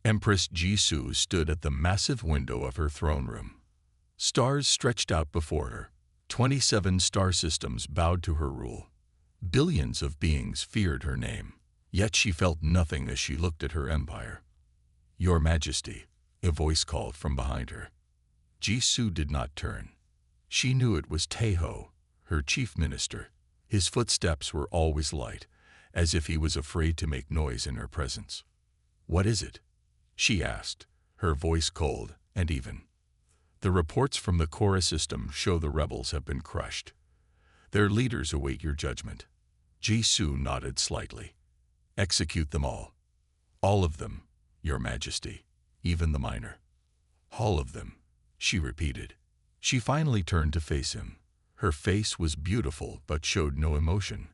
Empress Jisoo stood at the massive window of her throne room. Stars stretched out before her. 27 star systems bowed to her rule. Billions of beings feared her name. Yet she felt nothing as she looked at her empire. "Your Majesty," a voice called from behind her. Jisoo did not turn. She knew it was Taeho, her chief minister. His footsteps were always light, as if he was afraid to make noise in her presence. "What is it?" she asked, her voice cold and even. "The reports from the Korra system show the rebels have been crushed. Their leaders await your judgment." Jisoo nodded slightly. "Execute them all." "All of them, Your Majesty, even the minor." "All of them," she repeated. She finally turned to face him. Her face was beautiful but showed no emotion.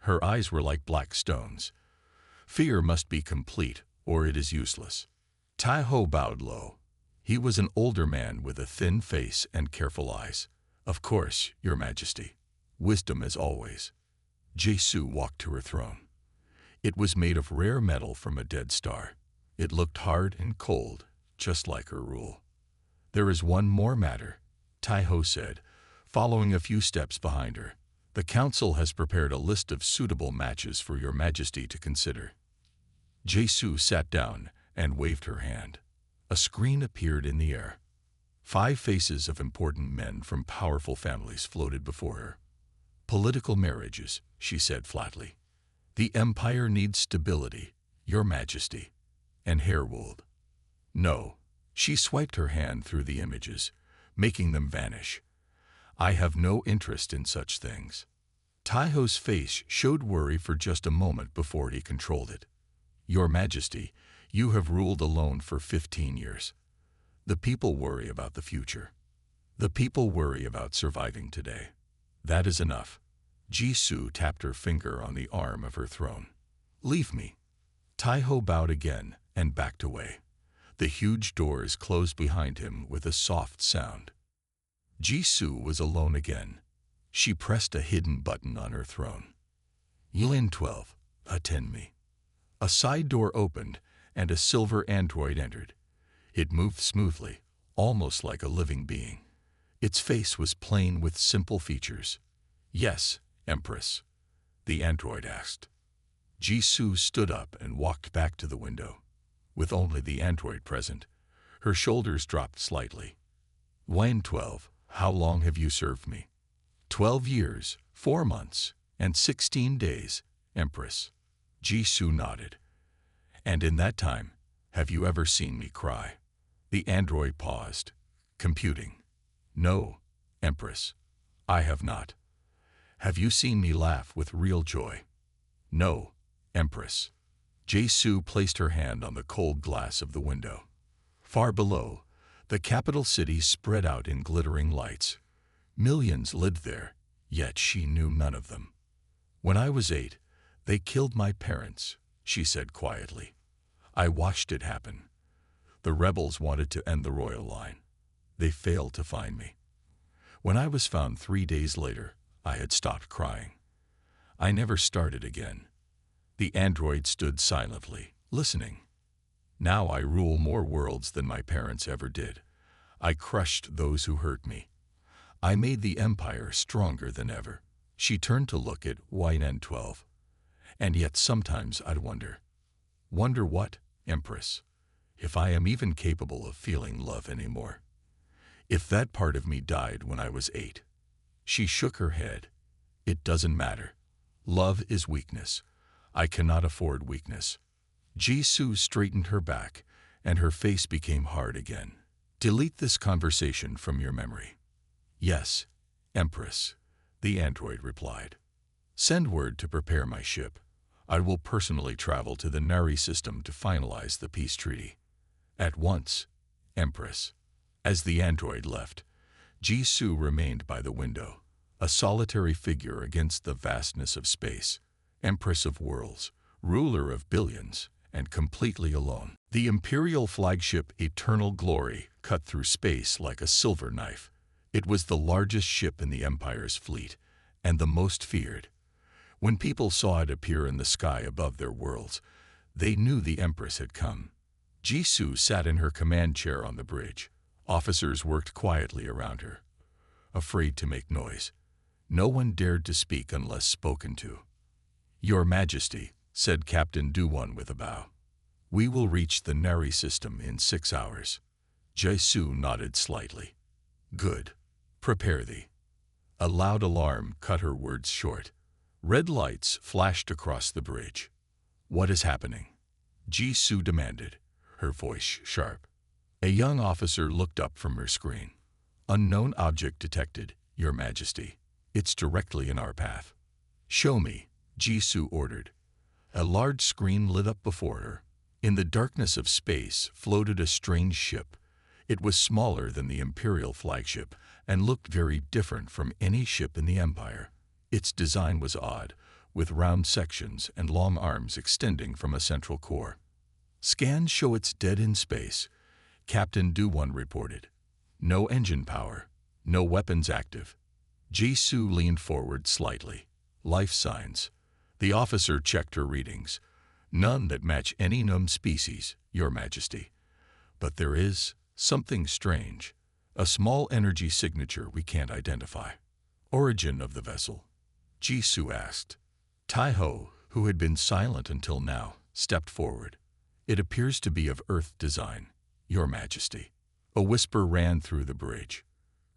Her eyes were like black stones. Fear must be complete, or it is useless. Taeho bowed low. He was an older man with a thin face and careful eyes. "Of course, Your Majesty. Wisdom as always." Jisoo walked to her throne. It was made of rare metal from a dead star. It looked hard and cold, just like her rule. "There is one more matter," Taeho said, following a few steps behind her. "The council has prepared a list of suitable matches for Your Majesty to consider." Jisoo sat down and waved her hand. A screen appeared in the air. 5 faces of important men from powerful families floated before her. "Political marriages," she said flatly. "The empire needs stability, Your Majesty." "And Hairwold." "No." She swiped her hand through the images, making them vanish. "I have no interest in such things." Taeho's face showed worry for just a moment before he controlled it. "Your Majesty, you have ruled alone for 15 years. The people worry about the future. The people worry about surviving today. That is enough." Jisoo tapped her finger on the arm of her throne. "Leave me." Taeho bowed again and backed away. The huge doors closed behind him with a soft sound. Jisoo was alone again. She pressed a hidden button on her throne. "Yulin 12, attend me." A side door opened, and a silver android entered. It moved smoothly, almost like a living being. Its face was plain with simple features. "Yes, Empress?" the android asked. Jisoo stood up and walked back to the window. With only the android present, her shoulders dropped slightly. "Yulin 12, how long have you served me?" 12 years, 4 months, and 16 days, Empress." Jisoo nodded. "And in that time, have you ever seen me cry?" The android paused, computing. "No, Empress, I have not." "Have you seen me laugh with real joy?" "No, Empress." Jisoo placed her hand on the cold glass of the window. Far below, the capital city spread out in glittering lights. Millions lived there, yet she knew none of them. "When I was 8, they killed my parents," she said quietly. "I watched it happen. The rebels wanted to end the royal line. They failed to find me. When I was found 3 days later, I had stopped crying. I never started again." The android stood silently, listening. "Now I rule more worlds than my parents ever did. I crushed those who hurt me. I made the empire stronger than ever." She turned to look at YN12. "And yet sometimes I'd wonder." "Wonder what, Empress?" "If I am even capable of feeling love anymore. If that part of me died when I was 8. She shook her head. "It doesn't matter. Love is weakness. I cannot afford weakness." Jisoo straightened her back, and her face became hard again. "Delete this conversation from your memory." "Yes, Empress," the android replied. "Send word to prepare my ship. I will personally travel to the Nari system to finalize the peace treaty." "At once, Empress." As the android left, Jisoo remained by the window, a solitary figure against the vastness of space, Empress of worlds, ruler of billions, and completely alone. The Imperial flagship Eternal Glory cut through space like a silver knife. It was the largest ship in the Empire's fleet, and the most feared. When people saw it appear in the sky above their worlds, they knew the Empress had come. Jisoo sat in her command chair on the bridge. Officers worked quietly around her, afraid to make noise. No one dared to speak unless spoken to. "Your Majesty," said Captain Duwon with a bow. "We will reach the Nari system in 6 hours." Jisoo nodded slightly. "Good. Prepare thee." A loud alarm cut her words short. Red lights flashed across the bridge. "What is happening?" Jisoo demanded, her voice sharp. A young officer looked up from her screen. "Unknown object detected, Your Majesty. It's directly in our path." "Show me," Jisoo ordered. A large screen lit up before her. In the darkness of space floated a strange ship. It was smaller than the Imperial flagship and looked very different from any ship in the Empire. Its design was odd, with round sections and long arms extending from a central core. "Scans show it's dead in space," Captain Duwon reported. "No engine power, no weapons active." Jisoo leaned forward slightly. "Life signs." The officer checked her readings. "None that match any known species, Your Majesty. But there is something strange. A small energy signature we can't identify." "Origin of the vessel?" Jisoo asked. Taiho, who had been silent until now, stepped forward. "It appears to be of Earth design, Your Majesty." A whisper ran through the bridge.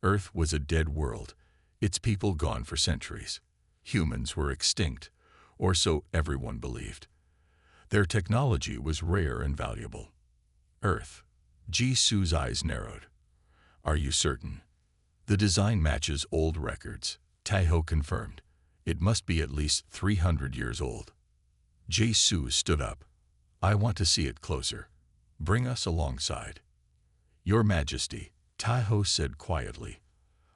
Earth was a dead world, its people gone for centuries. Humans were extinct, or so everyone believed. Their technology was rare and valuable. "Earth." Jisoo's eyes narrowed. "Are you certain?" "The design matches old records," Taiho confirmed. "It must be at least 300 years old." Jisoo stood up. "I want to see it closer. Bring us alongside." "Your Majesty," Taiho said quietly.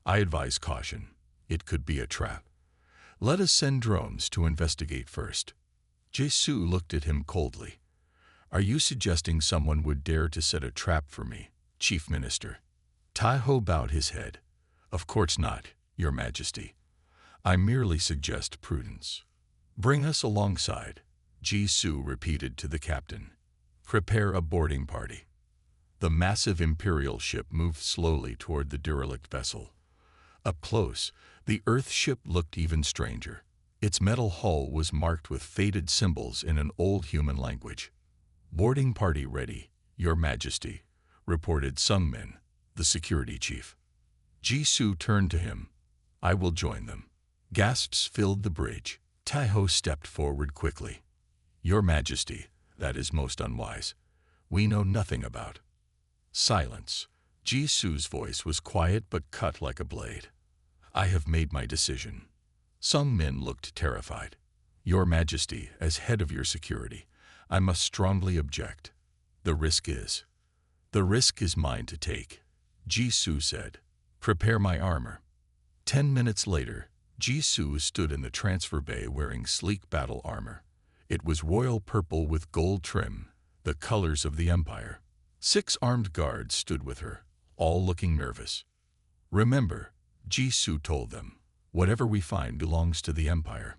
"I advise caution. It could be a trap. Let us send drones to investigate first." Jisoo looked at him coldly. "Are you suggesting someone would dare to set a trap for me, Chief Minister?" Taiho bowed his head. "Of course not, Your Majesty. I merely suggest prudence." "Bring us alongside," Jisoo repeated to the captain. "Prepare a boarding party." The massive Imperial ship moved slowly toward the derelict vessel. Up close, the Earth ship looked even stranger. Its metal hull was marked with faded symbols in an old human language. "Boarding party ready, Your Majesty," reported Sungmin, the security chief. Jisoo turned to him. "I will join them." Gasps filled the bridge. Taiho stepped forward quickly. "Your Majesty, that is most unwise. We know nothing about." Silence. Jisoo's voice was quiet but cut like a blade. "I have made my decision." Sungmin looked terrified. "Your Majesty, as head of your security, I must strongly object. The risk is mine to take," Jisoo said. "Prepare my armor." 10 minutes later, Jisoo stood in the transfer bay wearing sleek battle armor. It was royal purple with gold trim, the colors of the Empire. 6 armed guards stood with her, all looking nervous. "Remember," Jisoo told them, "whatever we find belongs to the Empire.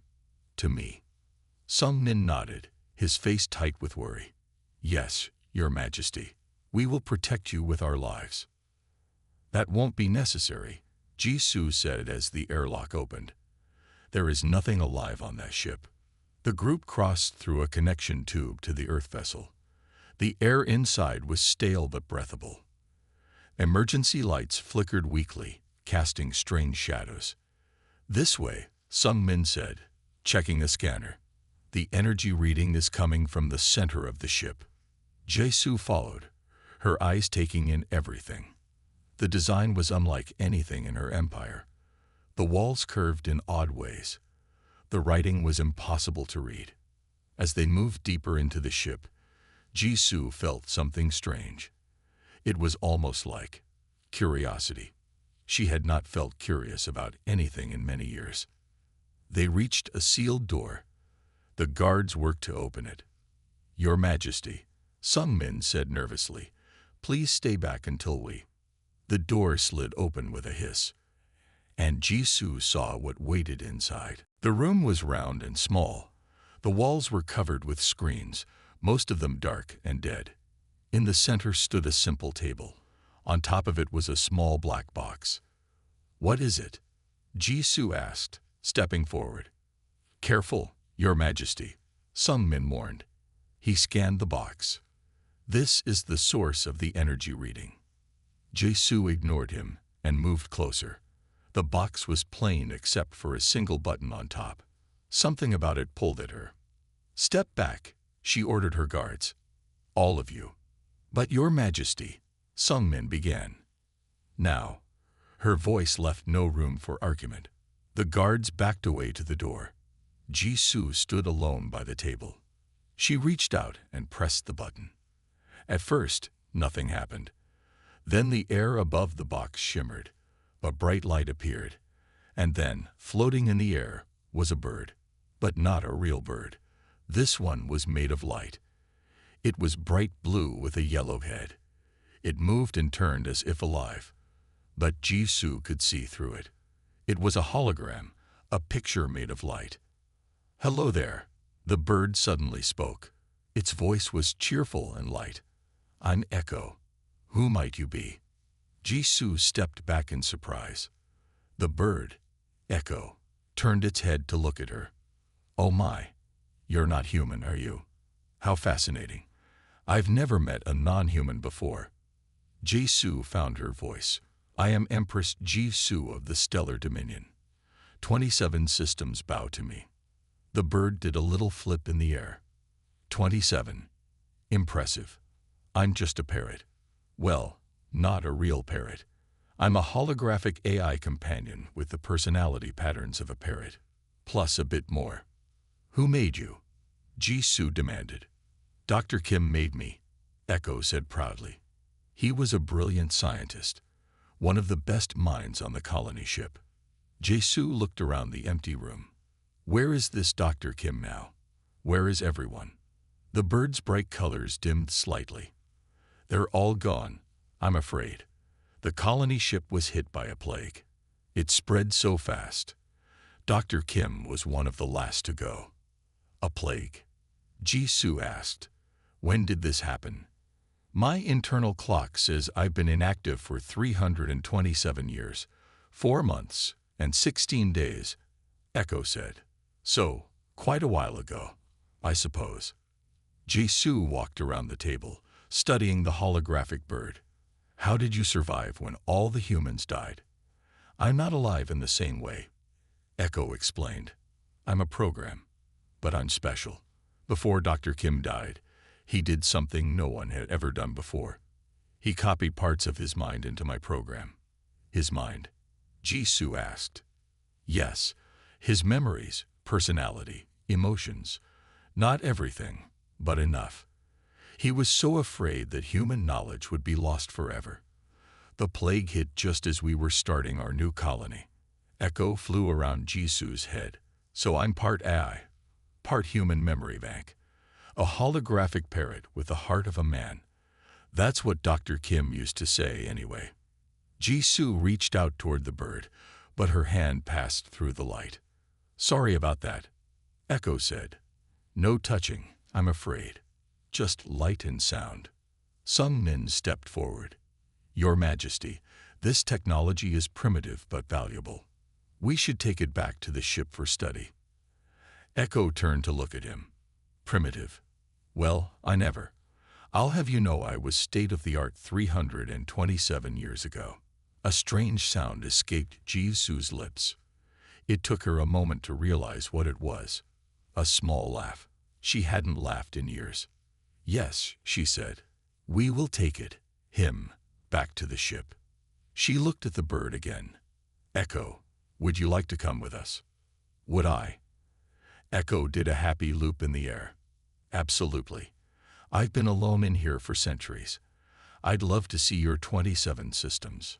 To me." Sungmin nodded, his face tight with worry. "Yes, Your Majesty. We will protect you with our lives." "That won't be necessary," Jisoo said as the airlock opened. "There is nothing alive on that ship." The group crossed through a connection tube to the Earth vessel. The air inside was stale but breathable. Emergency lights flickered weakly, casting strange shadows. "This way," Sungmin said, checking the scanner. "The energy reading is coming from the center of the ship." Jisoo followed, her eyes taking in everything. The design was unlike anything in her empire. The walls curved in odd ways. The writing was impossible to read. As they moved deeper into the ship, Jisoo felt something strange. It was almost like curiosity. She had not felt curious about anything in many years. They reached a sealed door. The guards worked to open it. "Your Majesty," Sungmin said nervously, "please stay back until we—" The door slid open with a hiss, and Jisoo saw what waited inside. The room was round and small. The walls were covered with screens, most of them dark and dead. In the center stood a simple table. On top of it was a small black box. "What is it?" Jisoo asked, stepping forward. "Careful, Your Majesty," Sungmin warned. He scanned the box. "This is the source of the energy reading." Jisoo ignored him and moved closer. The box was plain except for a single button on top. Something about it pulled at her. "Step back," she ordered her guards. "All of you." "But Your Majesty," Sungmin began. Now, her voice left no room for argument. The guards backed away to the door. Jisoo stood alone by the table. She reached out and pressed the button. At first, nothing happened. Then the air above the box shimmered. A bright light appeared. And then, floating in the air, was a bird. But not a real bird. This one was made of light. It was bright blue with a yellow head. It moved and turned as if alive. But Jisoo could see through it. It was a hologram, a picture made of light. "Hello there," the bird suddenly spoke. Its voice was cheerful and light. "I'm Echo. Who might you be?" Jisoo stepped back in surprise. The bird, Echo, turned its head to look at her. "Oh my, you're not human, are you? How fascinating. I've never met a non-human before." Jisoo found her voice. "I am Empress Jisoo of the Stellar Dominion. 27 systems bow to me." The bird did a little flip in the air. 27. Impressive. I'm just a parrot. Well, not a real parrot. I'm a holographic AI companion with the personality patterns of a parrot, plus a bit more. "Who made you?" Jisoo demanded. "Dr. Kim made me," Echo said proudly. He was a brilliant scientist, one of the best minds on the colony ship. Jisoo looked around the empty room. Where is this Dr. Kim now? Where is everyone? The bird's bright colors dimmed slightly. "They're all gone, I'm afraid. The colony ship was hit by a plague. It spread so fast. Dr. Kim was one of the last to go." "A plague?" Jisoo asked. "When did this happen?" "My internal clock says I've been inactive for 327 years, 4 months, and 16 days, Echo said. "So, quite a while ago, I suppose." Jisoo walked around the table, studying the holographic bird. "How did you survive when all the humans died?" "I'm not alive in the same way," Echo explained. "I'm a program, but I'm special. Before Dr. Kim died, he did something no one had ever done before. He copied parts of his mind into my program." "His mind?" Jisoo asked. "Yes, his memories, personality, emotions. Not everything, but enough. He was so afraid that human knowledge would be lost forever. The plague hit just as we were starting our new colony." Echo flew around Jisoo's head. "So I'm part AI, part human memory bank. A holographic parrot with the heart of a man. That's what Dr. Kim used to say anyway." Jisoo reached out toward the bird, but her hand passed through the light. "Sorry about that," Echo said. "No touching, I'm afraid. Just light and sound." Sungmin stepped forward. "Your Majesty, this technology is primitive but valuable. We should take it back to the ship for study." Echo turned to look at him. "Primitive? Well, I never. I'll have you know I was state-of-the-art 327 years ago." A strange sound escaped Jisoo's lips. It took her a moment to realize what it was. A small laugh. She hadn't laughed in years. "Yes," she said. "We will take him, back to the ship." She looked at the bird again. "Echo, would you like to come with us?" "Would I?" Echo did a happy loop in the air. "Absolutely. I've been alone in here for centuries. I'd love to see your 27 systems."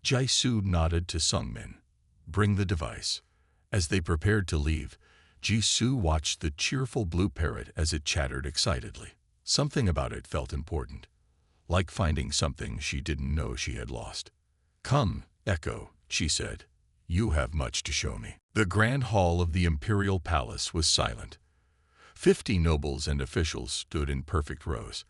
Jisoo nodded to Sungmin. "Bring the device." As they prepared to leave, Jisoo watched the cheerful blue parrot as it chattered excitedly. Something about it felt important, like finding something she didn't know she had lost. "Come, Echo," she said. "You have much to show me." The grand hall of the imperial palace was silent. 50 nobles and officials stood in perfect rows.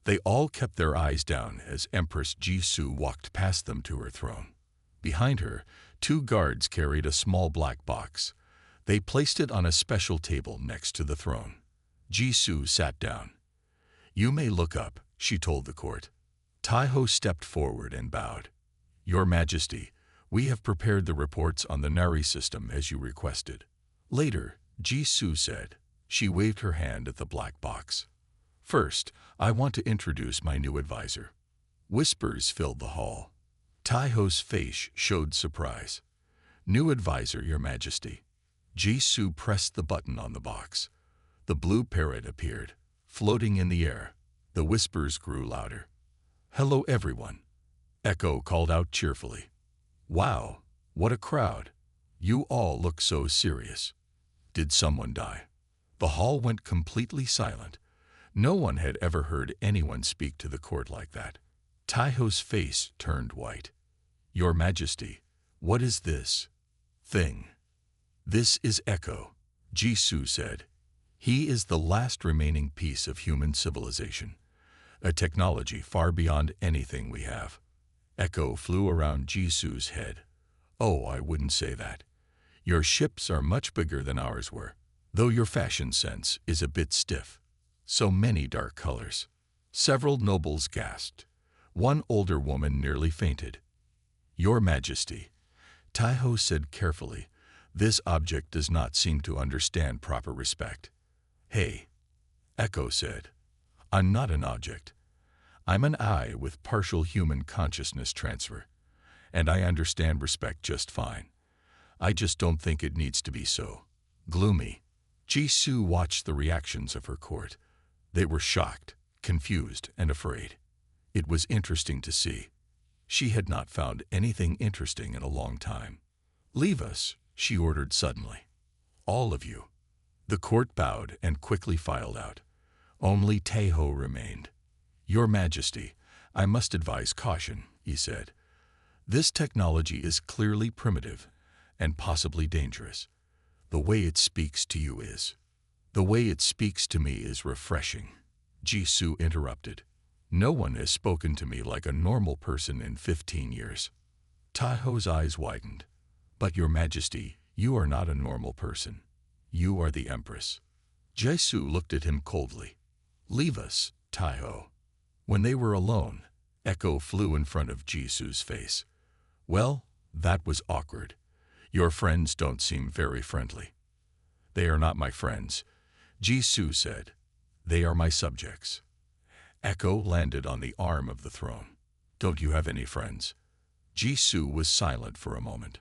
They all kept their eyes down as Empress Jisoo walked past them to her throne. Behind her, 2 guards carried a small black box. They placed it on a special table next to the throne. Jisoo sat down. "You may look up," she told the court. Taiho stepped forward and bowed. "Your Majesty, we have prepared the reports on the Nari system as you requested." Later, Jisoo said. She waved her hand at the black box. "First, I want to introduce my new advisor." Whispers filled the hall. Taiho's face showed surprise. "New advisor, Your Majesty." Jisoo pressed the button on the box. The blue parrot appeared, floating in the air. The whispers grew louder. "Hello, everyone," Echo called out cheerfully. "Wow, what a crowd. You all look so serious. Did someone die?" The hall went completely silent. No one had ever heard anyone speak to the court like that. Taiho's face turned white. "Your Majesty, what is this thing?" "This is Echo," Jisoo said. "He is the last remaining piece of human civilization, a technology far beyond anything we have." Echo flew around Jisoo's head. "Oh, I wouldn't say that. Your ships are much bigger than ours were, though your fashion sense is a bit stiff. So many dark colors." Several nobles gasped. One older woman nearly fainted. "Your Majesty," Taiho said carefully, "this object does not seem to understand proper respect." "Hey," Echo said, "I'm not an object. I'm an eye with partial human consciousness transfer, and I understand respect just fine. I just don't think it needs to be so gloomy." Jisoo watched the reactions of her court. They were shocked, confused, and afraid. It was interesting to see. She had not found anything interesting in a long time. "Leave us," she ordered suddenly. "All of you." The court bowed and quickly filed out. Only Taiho remained. "Your Majesty, I must advise caution," he said. "This technology is clearly primitive and possibly dangerous. The way it speaks to you is. The way it speaks to me is refreshing." Jisoo interrupted. "No one has spoken to me like a normal person in 15 years. Taiho's eyes widened. "But Your Majesty, you are not a normal person. You are the Empress." Jisoo looked at him coldly. "Leave us, Taiho." When they were alone, Echo flew in front of Jisoo's face. "Well, that was awkward. Your friends don't seem very friendly." "They are not my friends," Jisoo said. "They are my subjects." Echo landed on the arm of the throne. "Don't you have any friends?" Jisoo was silent for a moment.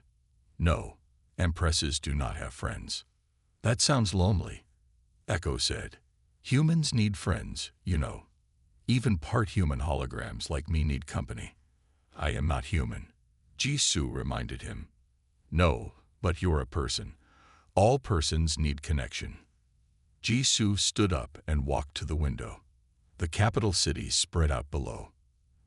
"No, empresses do not have friends." "That sounds lonely," Echo said. "Humans need friends, you know. Even part-human holograms like me need company." "I am not human," Jisoo reminded him. "No, but you're a person. All persons need connection." Jisoo stood up and walked to the window. The capital city spread out below.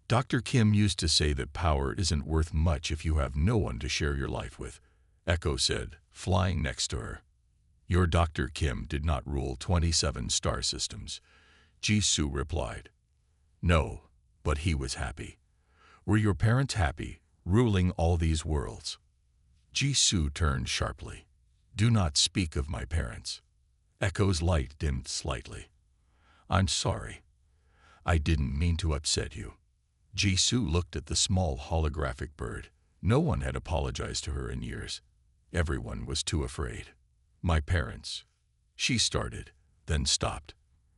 "Dr. Kim used to say that power isn't worth much if you have no one to share your life with," Echo said, flying next to her. "Your Dr. Kim did not rule 27 star systems," Jisoo replied. "No, but he was happy. Were your parents happy, ruling all these worlds?" Jisoo turned sharply. "Do not speak of my parents." Echo's light dimmed slightly. "I'm sorry. I didn't mean to upset you." Jisoo looked at the small holographic bird. No one had apologized to her in years. Everyone was too afraid. "My parents," she started, then stopped.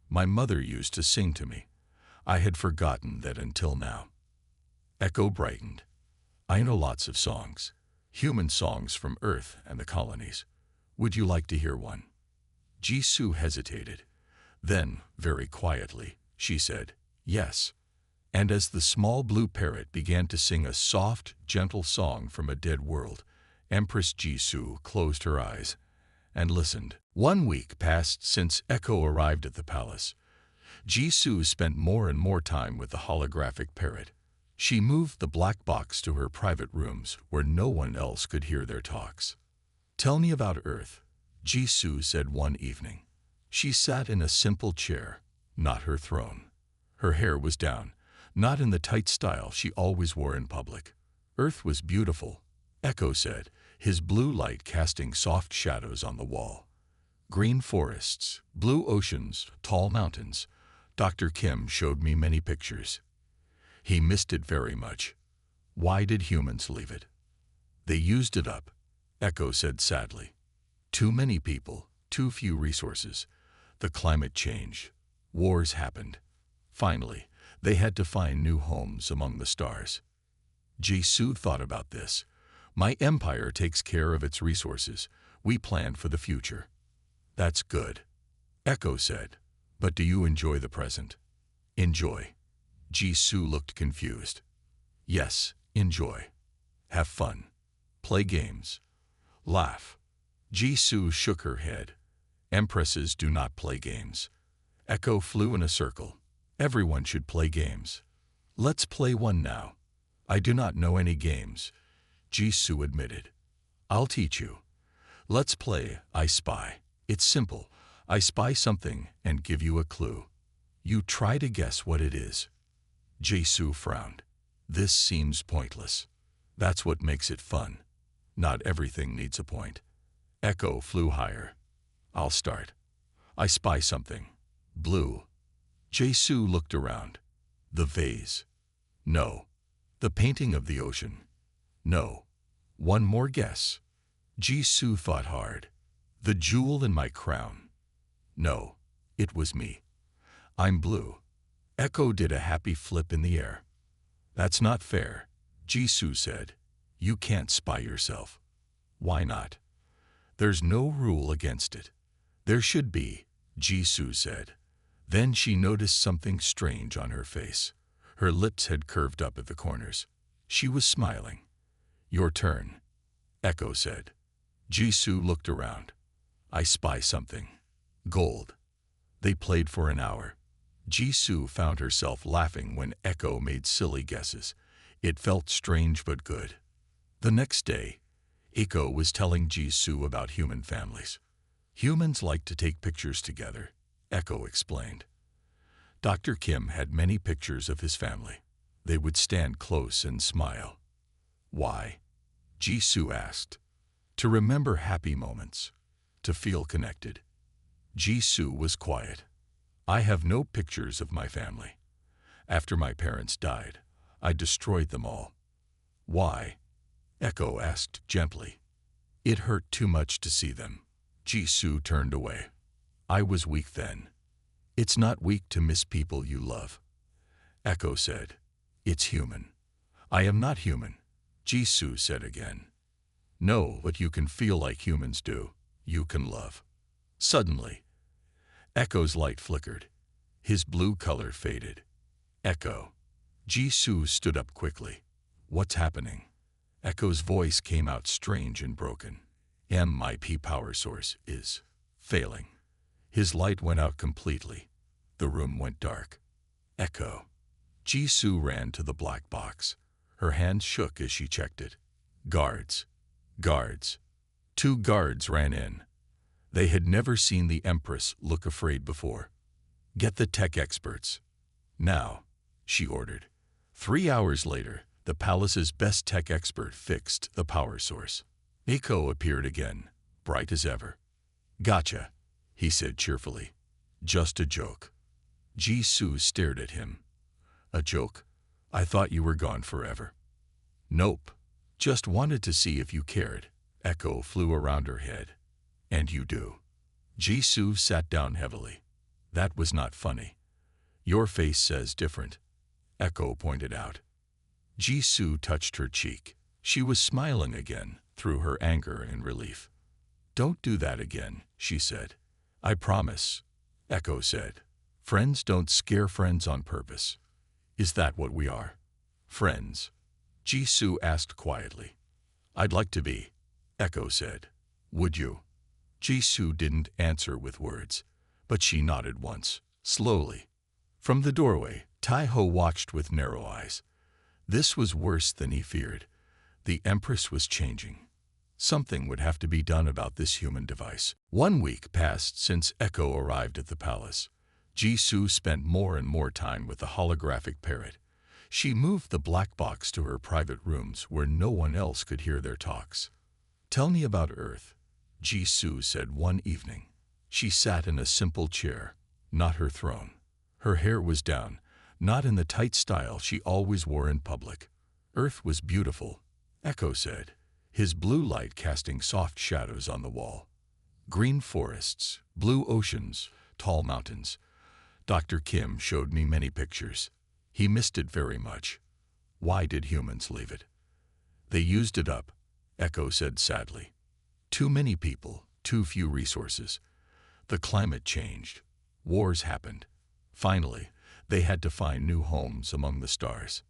"My mother used to sing to me. I had forgotten that until now." Echo brightened. "I know lots of songs. Human songs from Earth and the colonies. Would you like to hear one?" Jisoo hesitated. Then, very quietly, she said, "Yes." And as the small blue parrot began to sing a soft, gentle song from a dead world, Empress Jisoo closed her eyes and listened. 1 week passed since Echo arrived at the palace. Jisoo spent more and more time with the holographic parrot. She moved the black box to her private rooms where no one else could hear their talks. "Tell me about Earth," Jisoo said one evening. She sat in a simple chair, not her throne. Her hair was down, not in the tight style she always wore in public. Earth was beautiful, Echo said, his blue light casting soft shadows on the wall. Green forests, blue oceans, tall mountains. Dr. Kim showed me many pictures. He missed it very much. Why did humans leave it? They used it up, Echo said sadly. Too many people, too few resources. The climate changed. Wars happened. Finally, they had to find new homes among the stars. Jisoo thought about this. My empire takes care of its resources. We plan for the future. That's good, Echo said. But do you enjoy the present? Enjoy. Jisoo looked confused. Yes, enjoy. Have fun. Play games. Laugh. Jisoo shook her head. Empresses do not play games. Echo flew in a circle. Everyone should play games. Let's play one now. I do not know any games, Jisoo admitted. I'll teach you. Let's play I Spy. It's simple. I spy something and give you a clue. You try to guess what it is. Jisoo frowned. This seems pointless. That's what makes it fun. Not everything needs a point. Echo flew higher. I'll start. I spy something. Blue. Jisoo looked around. The vase. No. The painting of the ocean. No. One more guess. Jisoo thought hard. The jewel in my crown. No. It was me. I'm blue. Echo did a happy flip in the air. That's not fair, Jisoo said. You can't spy yourself. Why not? There's no rule against it. There should be, Jisoo said. Then she noticed something strange on her face. Her lips had curved up at the corners. She was smiling. Your turn, Echo said. Jisoo looked around. I spy something. Gold. They played for an hour. Jisoo found herself laughing when Echo made silly guesses. It felt strange but good. The next day, Echo was telling Jisoo about human families. Humans like to take pictures together, Echo explained. Dr. Kim had many pictures of his family. They would stand close and smile. Why? Jisoo asked. To remember happy moments. To feel connected. Jisoo was quiet. I have no pictures of my family. After my parents died, I destroyed them all. Why? Echo asked gently. It hurt too much to see them. Jisoo turned away. I was weak then. It's not weak to miss people you love. Echo said. It's human. I am not human, Jisoo said again. No, but you can feel like humans do. You can love. Suddenly, Echo's light flickered. His blue color faded. Echo. Jisoo stood up quickly. What's happening? Echo's voice came out strange and broken. MIP power source is failing. His light went out completely. The room went dark. Echo. Jisoo ran to the black box. Her hands shook as she checked it. Guards. Guards. 2 guards ran in. They had never seen the Empress look afraid before. Get the tech experts. Now, she ordered. 3 hours later, the palace's best tech expert fixed the power source. Echo appeared again, bright as ever. Gotcha, he said cheerfully. Just a joke. Jisoo stared at him. A joke? I thought you were gone forever. Nope. Just wanted to see if you cared. Echo flew around her head. And you do. Jisoo sat down heavily. That was not funny. Your face says different, Echo pointed out. Jisoo touched her cheek. She was smiling again through her anger and relief. Don't do that again, she said. I promise, Echo said. Friends don't scare friends on purpose. Is that what we are? Friends? Jisoo asked quietly. I'd like to be, Echo said. Would you? Jisoo didn't answer with words, but she nodded once, slowly. From the doorway, Tai-ho watched with narrow eyes. This was worse than he feared. The Empress was changing. Something would have to be done about this human device. 1 week passed since Echo arrived at the palace. Jisoo spent more and more time with the holographic parrot. She moved the black box to her private rooms where no one else could hear their talks. "Tell me about Earth," Jisoo said one evening. She sat in a simple chair, not her throne. Her hair was down, not in the tight style she always wore in public. "Earth was beautiful," Echo said, his blue light casting soft shadows on the wall. "Green forests, blue oceans, tall mountains. Dr. Kim showed me many pictures. He missed it very much. Why did humans leave it?" "They used it up," Echo said sadly. "Too many people, too few resources. The climate changed. Wars happened. Finally, they had to find new homes among the stars."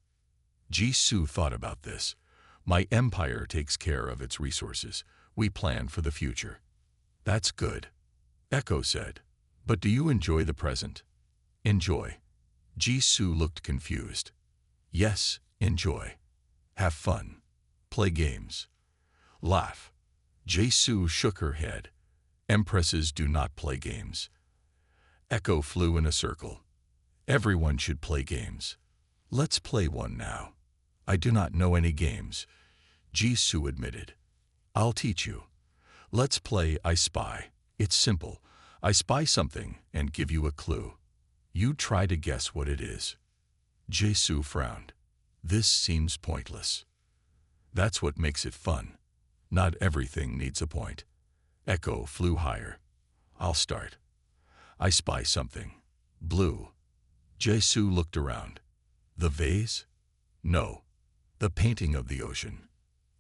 Jisoo thought about this. "My empire takes care of its resources. We plan for the future." "That's good," Echo said. "But do you enjoy the present?" "Enjoy?" Jisoo looked confused. "Yes, enjoy. Have fun. Play games. Laugh." Jisoo shook her head. "Empresses do not play games." Echo flew in a circle. "Everyone should play games. Let's play one now." "I do not know any games," Jisoo admitted. "I'll teach you. Let's play I Spy. It's simple. I spy something and give you a clue. You try to guess what it is." Jisoo frowned. "This seems pointless." "That's what makes it fun. Not everything needs a point." Echo flew higher. "I'll start. I spy something. Blue." Jisoo looked around. "The vase?" "No." "The painting of the ocean?"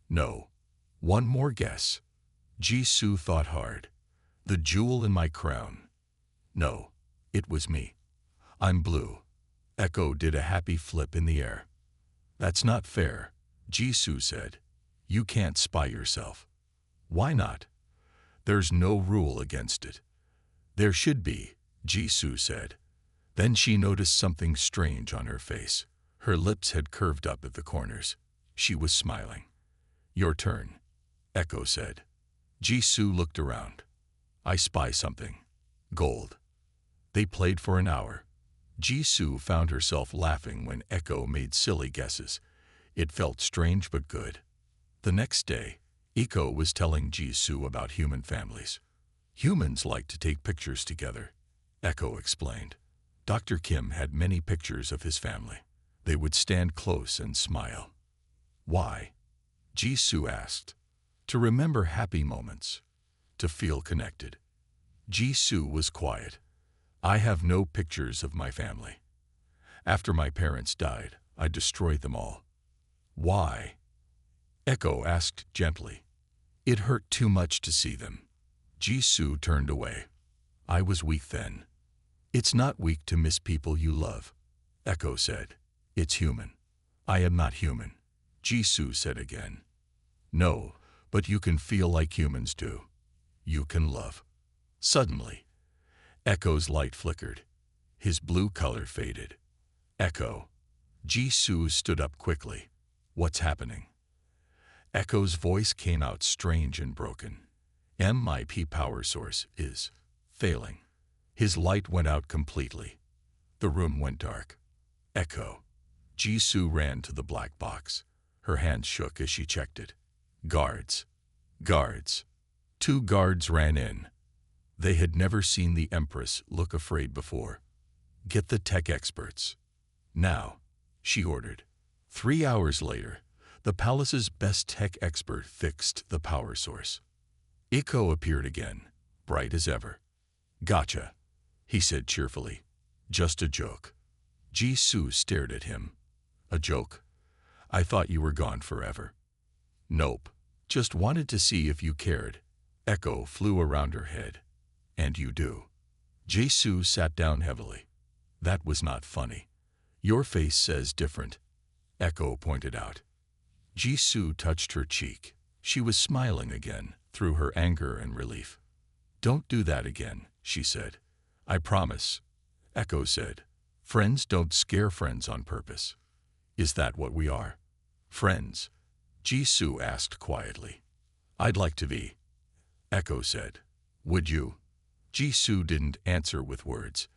"No." "One more guess." Jisoo thought hard. "The jewel in my crown?" "No." "It was me. I'm blue." Echo did a happy flip in the air. "That's not fair," Jisoo said. "You can't spy yourself." "Why not?" "There's no rule against it." "There should be," Jisoo said. Then she noticed something strange on her face. Her lips had curved up at the corners. She was smiling. "Your turn," Echo said. Jisoo looked around. "I spy something. Gold." They played for an hour. Jisoo found herself laughing when Echo made silly guesses. It felt strange but good. The next day, Echo was telling Jisoo about human families. "Humans like to take pictures together," Echo explained. Dr. Kim had many pictures of his family. They would stand close and smile. "Why?" Jisoo asked. "To remember happy moments. To feel connected." Jisoo was quiet. "I have no pictures of my family. After my parents died, I destroyed them all." "Why?" Echo asked gently. "It hurt too much to see them." Jisoo turned away. "I was weak then." "It's not weak to miss people you love," Echo said. "It's human." "I am not human," Jisoo said again. "No, but you can feel like humans do. You can love." Suddenly, Echo's light flickered. His blue color faded. "Echo." Jisoo stood up quickly. "What's happening?" Echo's voice came out strange and broken. "MIP power source is failing." His light went out completely. The room went dark. "Echo." Jisoo ran to the black box. Her hands shook as she checked it. "Guards. Guards." 2 guards ran in. They had never seen the Empress look afraid before. "Get the tech experts. Now," she ordered. 3 hours later, the palace's best tech expert fixed the power source. Echo appeared again, bright as ever. "Gotcha," he said cheerfully. "Just a joke." Jisoo stared at him. "A joke? I thought you were gone forever." "Nope. Just wanted to see if you cared." Echo flew around her head. "And you do." Jisoo sat down heavily. "That was not funny." "Your face says different," Echo pointed out. Jisoo touched her cheek. She was smiling again, through her anger and relief. "Don't do that again," she said. "I promise," Echo said. "Friends don't scare friends on purpose." "Is that what we are? Friends?" Jisoo asked quietly. "I'd like to be," Echo said. "Would you?" Jisoo didn't answer with words,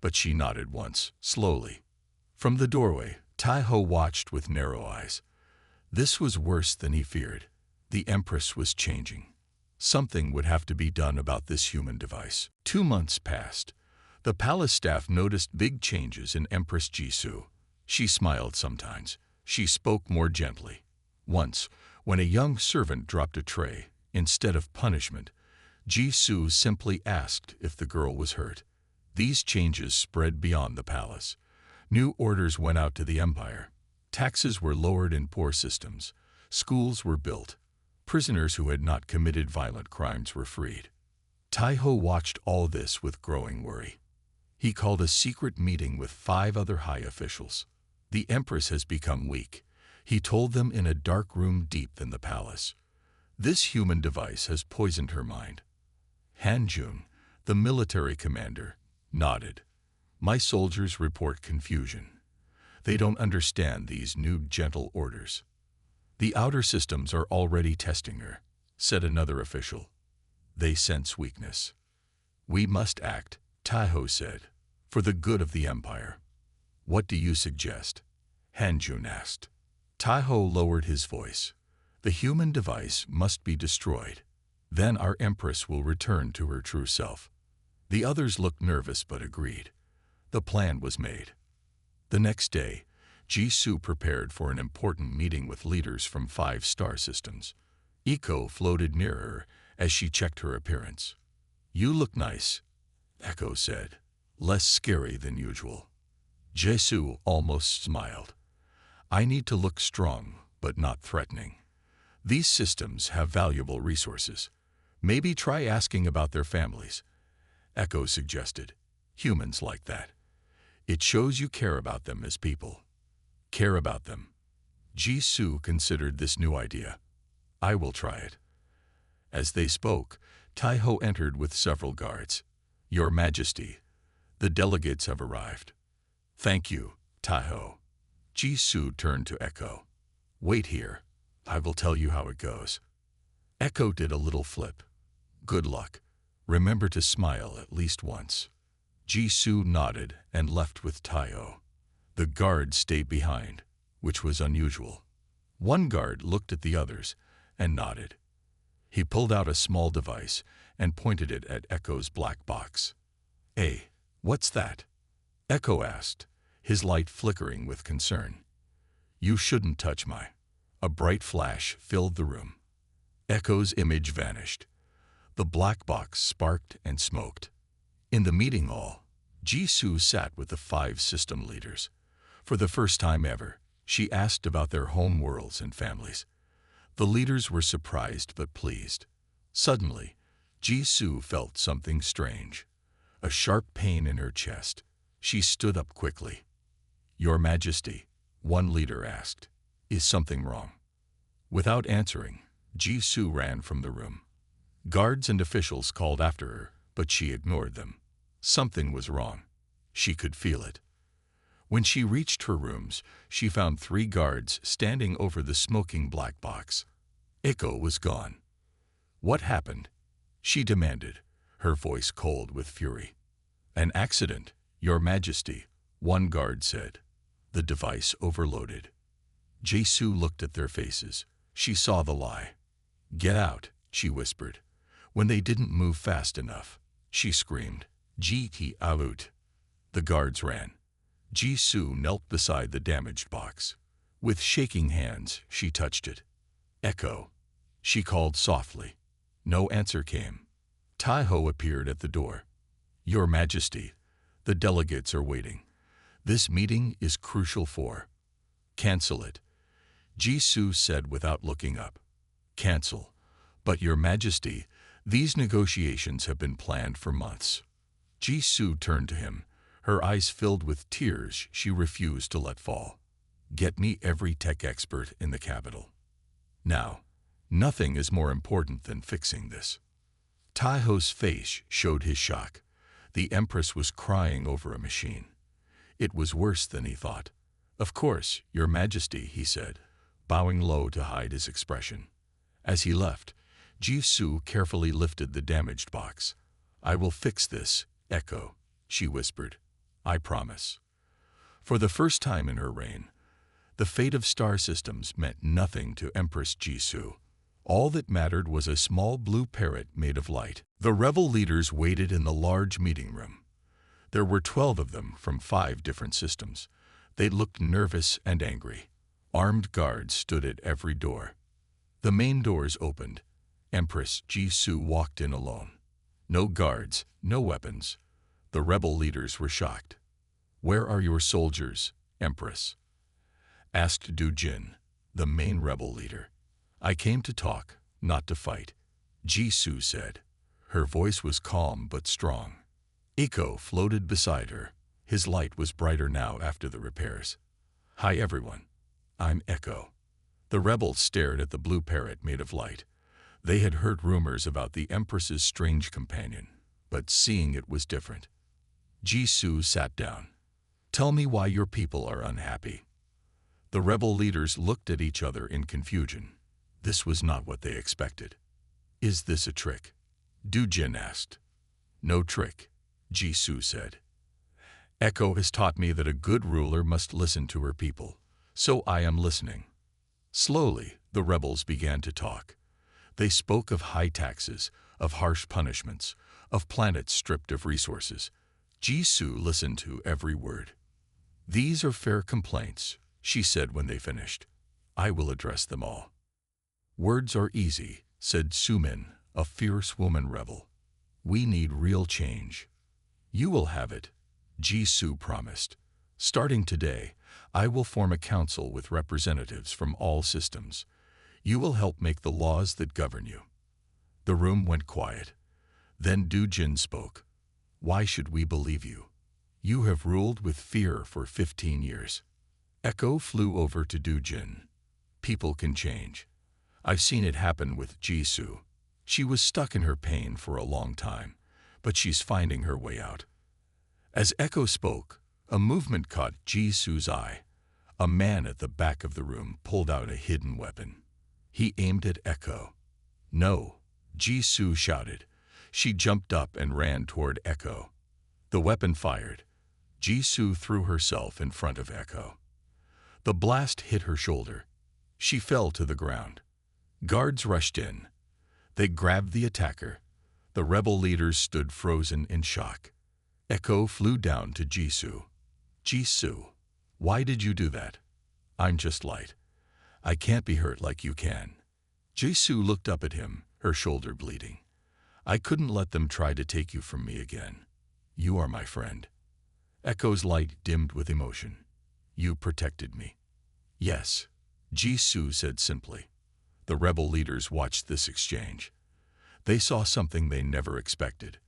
but she nodded once, slowly. From the doorway, Tai-ho watched with narrow eyes. This was worse than he feared. The Empress was changing. Something would have to be done about this human device. 2 months passed. The palace staff noticed big changes in Empress Jisoo. She smiled sometimes. She spoke more gently. Once, when a young servant dropped a tray, instead of punishment, Jisoo simply asked if the girl was hurt. These changes spread beyond the palace. New orders went out to the empire. Taxes were lowered in poor systems. Schools were built. Prisoners who had not committed violent crimes were freed. Tai-ho watched all this with growing worry. He called a secret meeting with 5 other high officials. The Empress has become weak, he told them in a dark room deep in the palace. This human device has poisoned her mind. Han-jun, the military commander, nodded. My soldiers report confusion. They don't understand these new gentle orders. The outer systems are already testing her, said another official. They sense weakness. We must act, Tai-ho said, for the good of the empire. What do you suggest? Han-jun asked. Tai-ho lowered his voice. The human device must be destroyed. Then our Empress will return to her true self. The others looked nervous but agreed. The plan was made. The next day, Jisoo prepared for an important meeting with leaders from 5 star systems. Echo floated near her as she checked her appearance. You look nice, Echo said, less scary than usual. Jisoo almost smiled. I need to look strong, but not threatening. These systems have valuable resources. Maybe try asking about their families. Echo suggested. Humans like that. It shows you care about them as people. Care about them. Jisoo considered this new idea. I will try it. As they spoke, Tai-ho entered with several guards. Your Majesty, the delegates have arrived. Thank you, Tai-ho. Jisoo turned to Echo. Wait here. I will tell you how it goes. Echo did a little flip. Good luck. Remember to smile at least once. Jisoo nodded and left with Tai-ho. The guards stayed behind, which was unusual. One guard looked at the others and nodded. He pulled out a small device and pointed it at Echo's black box. Hey, what's that? Echo asked, his light flickering with concern. You shouldn't touch my... A bright flash filled the room. Echo's image vanished. The black box sparked and smoked. In the meeting hall, Jisoo sat with the 5 system leaders. For the first time ever, she asked about their home worlds and families. The leaders were surprised but pleased. Suddenly, Jisoo felt something strange. A sharp pain in her chest. She stood up quickly. Your Majesty, one leader asked, is something wrong? Without answering, Jisoo ran from the room. Guards and officials called after her, but she ignored them. Something was wrong. She could feel it. When she reached her rooms, she found 3 guards standing over the smoking black box. Echo was gone. What happened? She demanded, her voice cold with fury. An accident, Your Majesty, one guard said. The device overloaded. Jisoo looked at their faces. She saw the lie. Get out, she whispered. When they didn't move fast enough, she screamed, Get out. The guards ran. Jisoo knelt beside the damaged box. With shaking hands, she touched it. Echo. She called softly. No answer came. Tai-ho appeared at the door. Your Majesty, the delegates are waiting. This meeting is crucial for... Cancel it. Jisoo said without looking up. Cancel. But Your Majesty, these negotiations have been planned for months. Jisoo turned to him. Her eyes filled with tears she refused to let fall. Get me every tech expert in the capital. Now, nothing is more important than fixing this. Tai-ho's face showed his shock. The Empress was crying over a machine. It was worse than he thought. Of course, Your Majesty, he said, bowing low to hide his expression. As he left, Jisoo carefully lifted the damaged box. I will fix this, Echo, she whispered. I promise." For the first time in her reign, the fate of star systems meant nothing to Empress Jisoo. All that mattered was a small blue parrot made of light. The rebel leaders waited in the large meeting room. There were 12 of them from 5 different systems. They looked nervous and angry. Armed guards stood at every door. The main doors opened. Empress Jisoo walked in alone. No guards, no weapons. The rebel leaders were shocked. "Where are your soldiers, Empress?" asked Jin, the main rebel leader. "I came to talk, not to fight," Jisoo said. Her voice was calm but strong. Echo floated beside her. His light was brighter now after the repairs. "Hi everyone. I'm Echo." The rebels stared at the blue parrot made of light. They had heard rumors about the Empress's strange companion, but seeing it was different. Jisoo sat down. "Tell me why your people are unhappy." The rebel leaders looked at each other in confusion. This was not what they expected. "Is this a trick?" Jin asked. "No trick," Jisoo said. "Echo has taught me that a good ruler must listen to her people, so I am listening." Slowly, the rebels began to talk. They spoke of high taxes, of harsh punishments, of planets stripped of resources. Jisoo listened to every word. "These are fair complaints," she said when they finished. "I will address them all." "Words are easy," said Sumin, a fierce woman rebel. "We need real change." "You will have it," Jisoo promised. "Starting today, I will form a council with representatives from all systems. You will help make the laws that govern you." The room went quiet. Then Jin spoke. "Why should we believe you? You have ruled with fear for 15 years. Echo flew over to Jin. "People can change. I've seen it happen with Jisoo. She was stuck in her pain for a long time, but she's finding her way out." As Echo spoke, a movement caught Jisoo's eye. A man at the back of the room pulled out a hidden weapon. He aimed at Echo. "No!" Jisoo shouted. She jumped up and ran toward Echo. The weapon fired. Jisoo threw herself in front of Echo. The blast hit her shoulder. She fell to the ground. Guards rushed in. They grabbed the attacker. The rebel leaders stood frozen in shock. Echo flew down to Jisoo. "Jisoo, why did you do that?" "I'm just light. I can't be hurt like you can." Jisoo looked up at him, her shoulder bleeding. "I couldn't let them try to take you from me again. You are my friend." Echo's light dimmed with emotion. "You protected me." "Yes," Jisoo said simply. The rebel leaders watched this exchange. They saw something they never expected.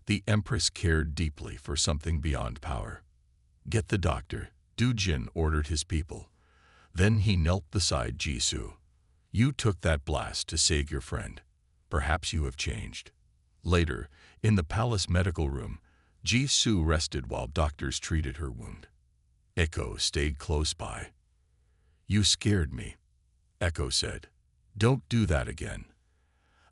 The Empress cared deeply for something beyond power. "Get the doctor," Jin ordered his people. Then he knelt beside Jisoo. "You took that blast to save your friend. Perhaps you have changed." Later, in the palace medical room, Jisoo rested while doctors treated her wound. Echo stayed close by. "You scared me," Echo said. "Don't do that again."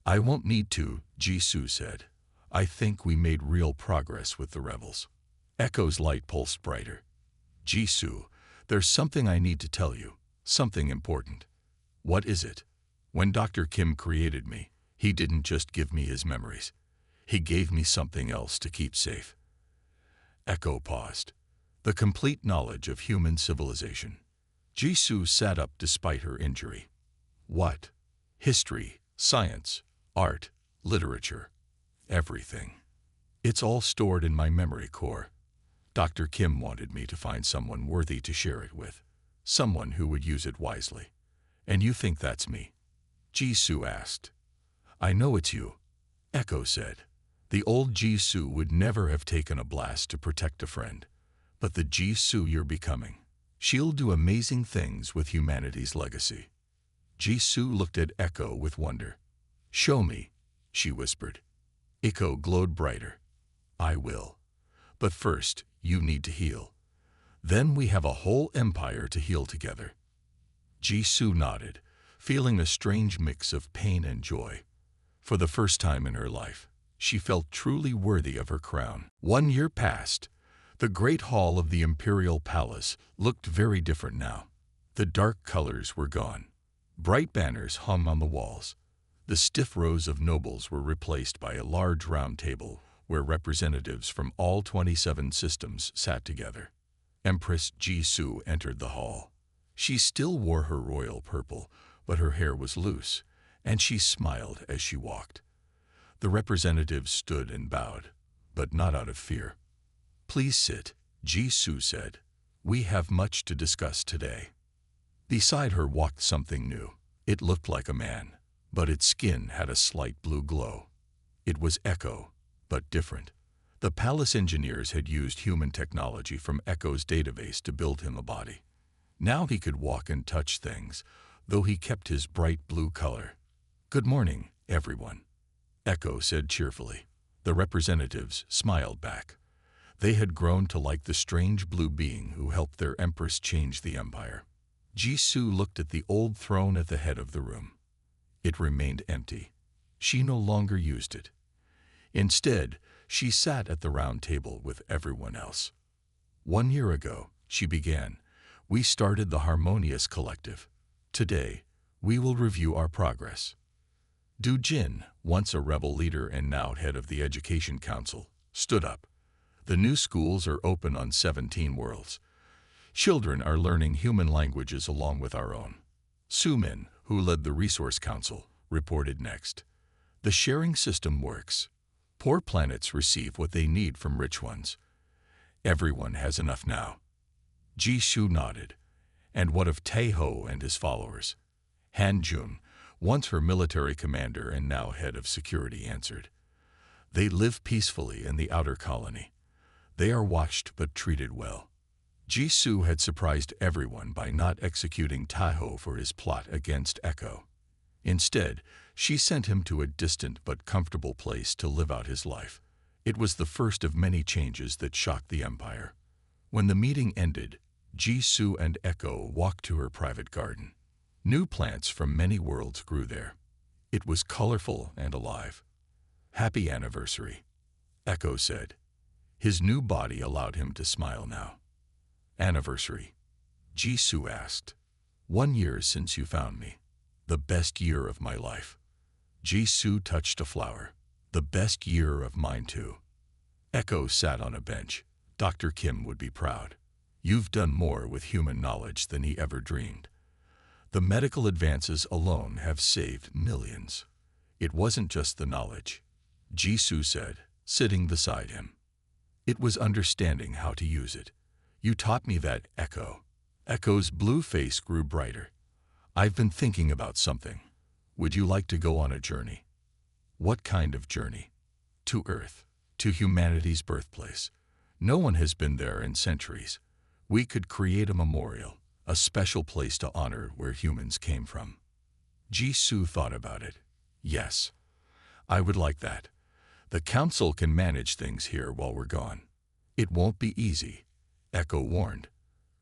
"I won't need to," Jisoo said. "I think we made real progress with the rebels." Echo's light pulsed brighter. "Jisoo, there's something I need to tell you, something important." "What is it?" "When Dr. Kim created me, he didn't just give me his memories. He gave me something else to keep safe." Echo paused. The complete knowledge of human civilization. Jisoo sat up despite her injury. "What?" "History, science, art, literature. Everything. It's all stored in my memory core. Dr. Kim wanted me to find someone worthy to share it with, someone who would use it wisely. And you think that's me?" Jisoo asked. "I know it's you," Echo said. "The old Jisoo would never have taken a blast to protect a friend. But the Jisoo you're becoming, she'll do amazing things with humanity's legacy." Jisoo looked at Echo with wonder. "Show me," she whispered. Echo glowed brighter. "I will. But first, you need to heal. Then we have a whole empire to heal together." Jisoo nodded, feeling a strange mix of pain and joy. For the first time in her life, she felt truly worthy of her crown. 1 year passed. The great hall of the imperial palace looked very different now. The dark colors were gone. Bright banners hung on the walls. The stiff rows of nobles were replaced by a large round table where representatives from all 27 systems sat together. Empress Jisoo entered the hall. She still wore her royal purple, but her hair was loose, and she smiled as she walked. The representatives stood and bowed, but not out of fear. "Please sit," Jisoo said. "We have much to discuss today." Beside her walked something new. It looked like a man, but its skin had a slight blue glow. It was Echo, but different. The palace engineers had used human technology from Echo's database to build him a body. Now he could walk and touch things, though he kept his bright blue color. "Good morning, everyone," Echo said cheerfully. The representatives smiled back. They had grown to like the strange blue being who helped their empress change the empire. Jisoo looked at the old throne at the head of the room. It remained empty. She no longer used it. Instead, she sat at the round table with everyone else. "1 year ago," she began, "we started the Harmonious Collective. Today, we will review our progress." Du Jin, once a rebel leader and now head of the Education Council, stood up. "The new schools are open on 17 worlds. Children are learning human languages along with our own." Sumin, who led the Resource Council, reported next. "The sharing system works. Poor planets receive what they need from rich ones. Everyone has enough now." Jisoo nodded. "And what of Taeho and his followers?" Han Jun, once her military commander and now head of security, answered. "They live peacefully in the outer colony. They are watched but treated well." Jisoo had surprised everyone by not executing Taeho for his plot against Echo. Instead, she sent him to a distant but comfortable place to live out his life. It was the first of many changes that shocked the empire. When the meeting ended, Jisoo and Echo walked to her private garden. New plants from many worlds grew there. It was colorful and alive. "Happy anniversary," Echo said. His new body allowed him to smile now. "Anniversary?" Jisoo asked. 1 year since you found me. The best year of my life." Jisoo touched a flower. "The best year of mine too." Echo sat on a bench. Dr. Kim would be proud. "You've done more with human knowledge than he ever dreamed. The medical advances alone have saved millions." "It wasn't just the knowledge," Jisoo said, sitting beside him. "It was understanding how to use it. You taught me that, Echo." Echo's blue face grew brighter. "I've been thinking about something. Would you like to go on a journey?" "What kind of journey?" "To Earth, to humanity's birthplace. No one has been there in centuries. We could create a memorial, a special place to honor where humans came from." Jisoo thought about it. "Yes, I would like that. The council can manage things here while we're gone." "It won't be easy," Echo warned.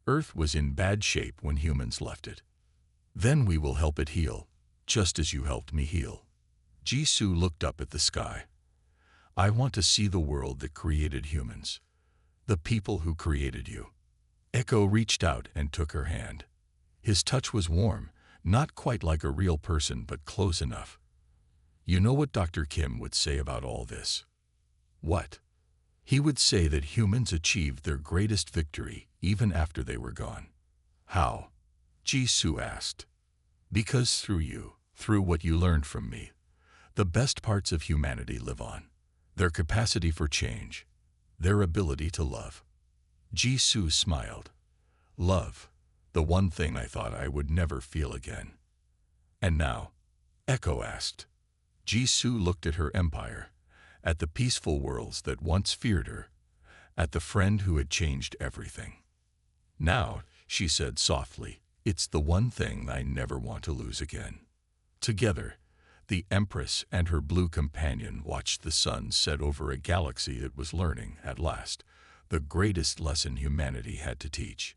"Earth was in bad shape when humans left it. Then we will help it heal, just as you helped me heal." Jisoo looked up at the sky. "I want to see the world that created humans. The people who created you." Echo reached out and took her hand. His touch was warm, not quite like a real person, but close enough. "You know what Dr. Kim would say about all this?" "What?" "He would say that humans achieved their greatest victory even after they were gone." "How?" Jisoo asked. "Because through you, through what you learned from me, the best parts of humanity live on. Their capacity for change, their ability to love." Jisoo smiled. "Love, the one thing I thought I would never feel again." "And now?" Echo asked. Jisoo looked at her empire, at the peaceful worlds that once feared her, at the friend who had changed everything. "Now," she said softly, "it's the one thing I never want to lose again." Together, the Empress and her blue companion watched the sun set over a galaxy that was learning, at last, the greatest lesson humanity had to teach.